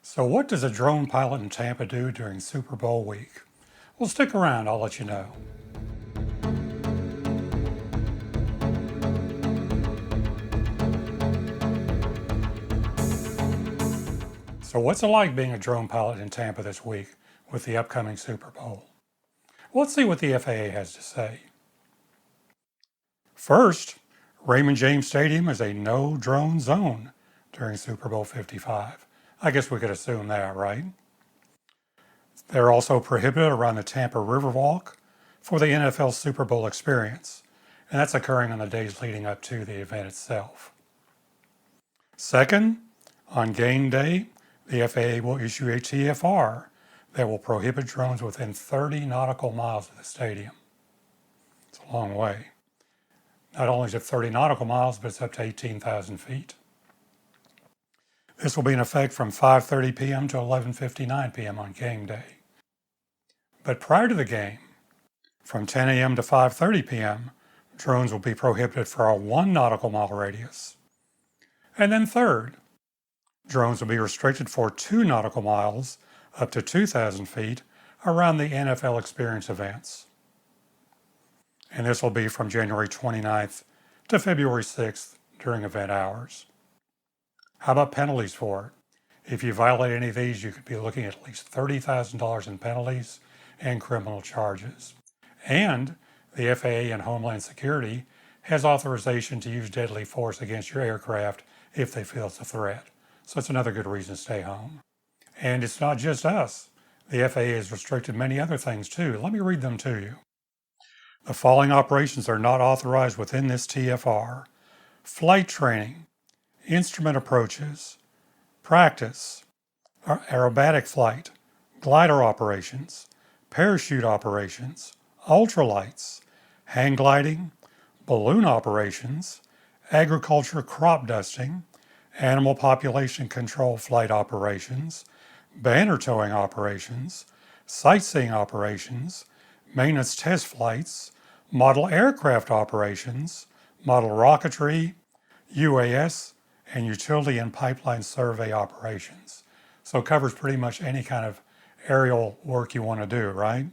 So what does a drone pilot in Tampa do during Super Bowl week? Well, stick around, I'll let you know. So what's it like being a drone pilot in Tampa this week with the upcoming Super Bowl? Well, let's see what the FAA has to say. First, Raymond James Stadium is a no drone zone during Super Bowl 55. I guess we could assume that, right? They're also prohibited around the Tampa Riverwalk for the NFL Super Bowl experience, and that's occurring on the days leading up to the event itself. Second, on game day, the FAA will issue a TFR that will prohibit drones within 30 nautical miles of the stadium. It's a long way. Not only is it 30 nautical miles, but it's up to 18,000 feet. This will be in effect from 5:30 p.m. to 11:59 p.m. on game day. But prior to the game, from 10 a.m. to 5:30 p.m., drones will be prohibited for a 1 nautical mile radius. And then third, drones will be restricted for 2 nautical miles up to 2,000 feet around the NFL experience events. And this will be from January 29th to February 6th during event hours. How about penalties for it? If you violate any of these, you could be looking at least $30,000 in penalties and criminal charges. And the FAA and Homeland Security has authorization to use deadly force against your aircraft if they feel it's a threat. So it's another good reason to stay home. And it's not just us. The FAA has restricted many other things too. Let me read them to you. The following operations are not authorized within this TFR: flight training, instrument approaches, practice, aerobatic flight, glider operations, parachute operations, ultralights, hang gliding, balloon operations, agriculture crop dusting, animal population control flight operations, banner towing operations, sightseeing operations, maintenance test flights, model aircraft operations, model rocketry, UAS, and utility and pipeline survey operations. So it covers pretty much any kind of aerial work you want to do, right?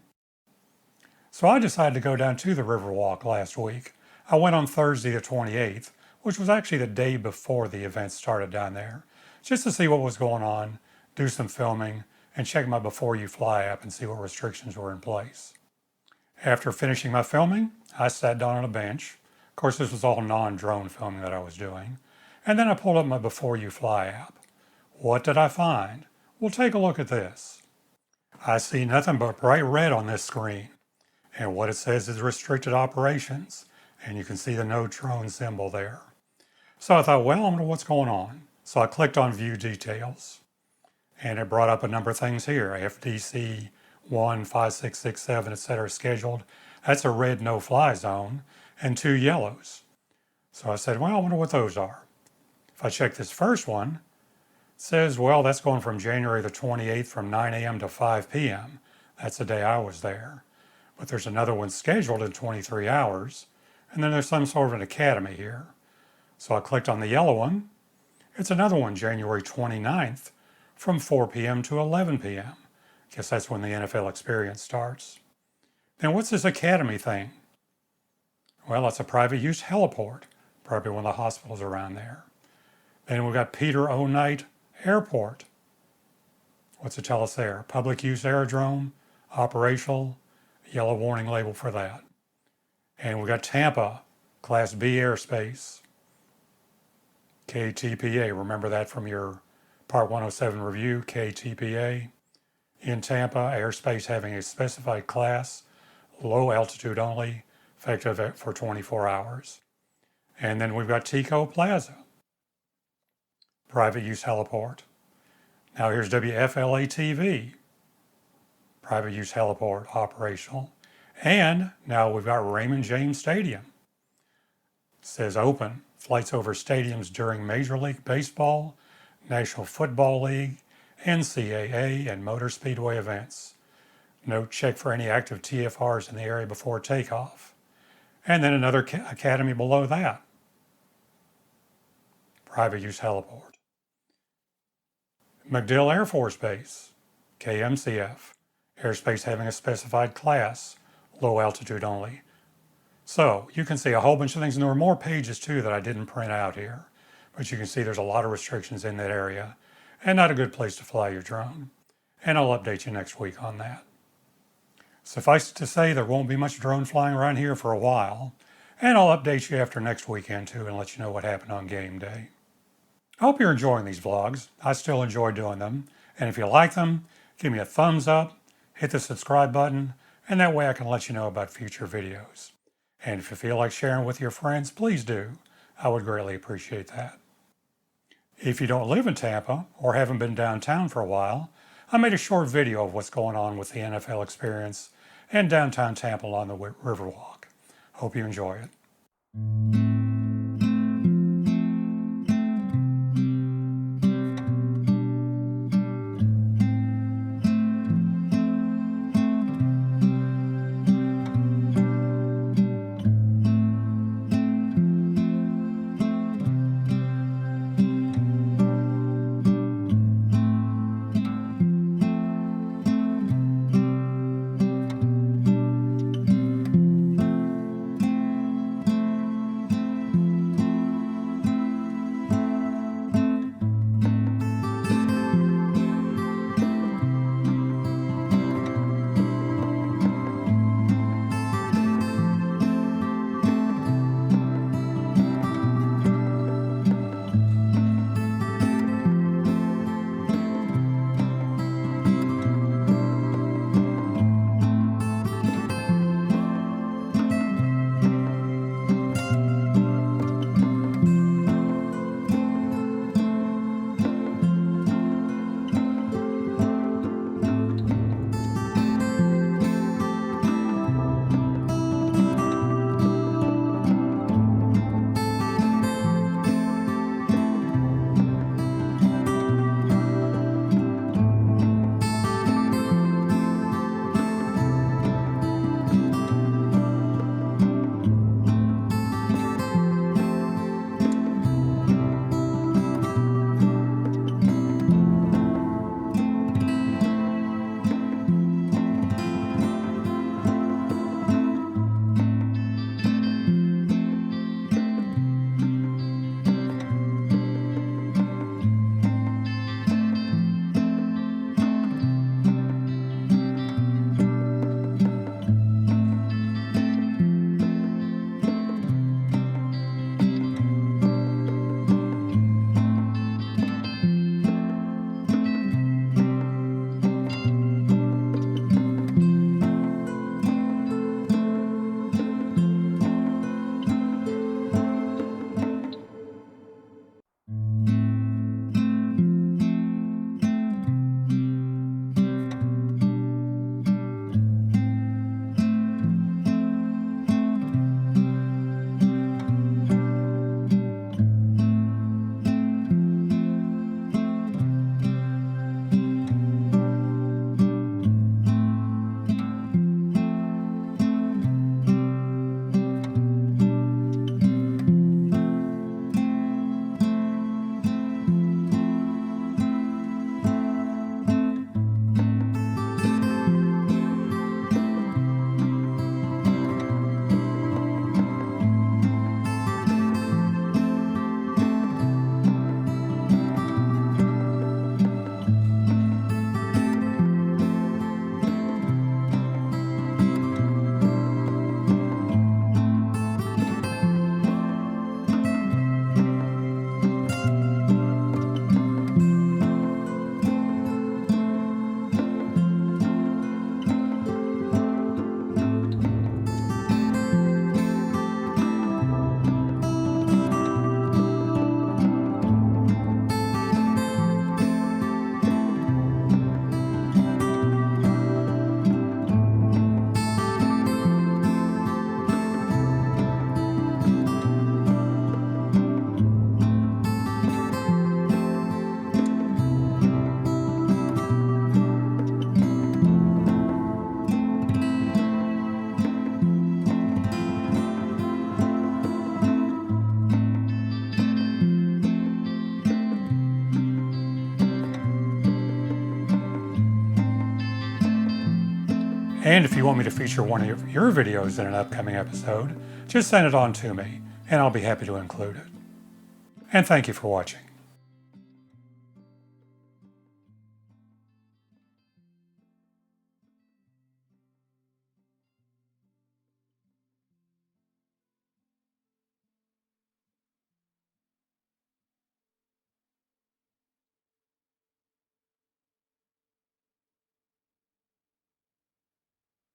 So I decided to go down to the Riverwalk last week. I went on Thursday the 28th, which was actually the day before the event started down there, just to see what was going on, do some filming, and check my Before You Fly app and see what restrictions were in place. After finishing my filming, I sat down on a bench. Of course, this was all non-drone filming that I was doing. And then I pulled up my Before You Fly app. What did I find? Well, take a look at this. I see nothing but bright red on this screen. And what it says is restricted operations. And you can see the no drone symbol there. So I thought, well, I wonder what's going on. So I clicked on View Details. And it brought up a number of things here. FDC 1, 5, 6, 6, 7, etc. scheduled. That's a red no-fly zone, and 2 yellows. So I said, well, I wonder what those are. If I check this first one, it says, well, that's going from January the 28th from 9 a.m. to 5 p.m. That's the day I was there. But there's another one scheduled in 23 hours, and then there's some sort of an academy here. So I clicked on the yellow one. It's another one, January 29th from 4 p.m. to 11 p.m. Guess that's when the NFL experience starts. Then what's this academy thing? Well, it's a private use heliport, probably one of the hospitals around there. Then we've got Peter O. Knight Airport. What's it tell us there? Public use aerodrome, operational, yellow warning label for that. And we've got Tampa, Class B airspace. KTPA, remember that from your Part 107 review, KTPA. In Tampa, airspace having a specified class, low altitude only, effective for 24 hours. And then we've got Tico Plaza, private use heliport. Now here's WFLA TV, private use heliport, operational. And now we've got Raymond James Stadium. It says open, flights over stadiums during Major League Baseball, National Football League, NCAA, and motor speedway events. Note, check for any active TFRs in the area before takeoff. And then another academy below that. Private use heliport. MacDill Air Force Base, KMCF, airspace having a specified class, low altitude only. So you can see a whole bunch of things, and there were more pages too that I didn't print out here. But you can see there's a lot of restrictions in that area, and not a good place to fly your drone. And I'll update you next week on that. Suffice it to say, there won't be much drone flying around here for a while, and I'll update you after next weekend too and let you know what happened on game day. I hope you're enjoying these vlogs. I still enjoy doing them, and if you like them, give me a thumbs up, hit the subscribe button, and that way I can let you know about future videos. And if you feel like sharing with your friends, please do. I would greatly appreciate that. If you don't live in Tampa or haven't been downtown for a while, I made a short video of what's going on with the NFL experience and downtown Tampa along the Riverwalk. Hope you enjoy it. And if you want me to feature one of your videos in an upcoming episode, just send it on to me, and I'll be happy to include it. And thank you for watching.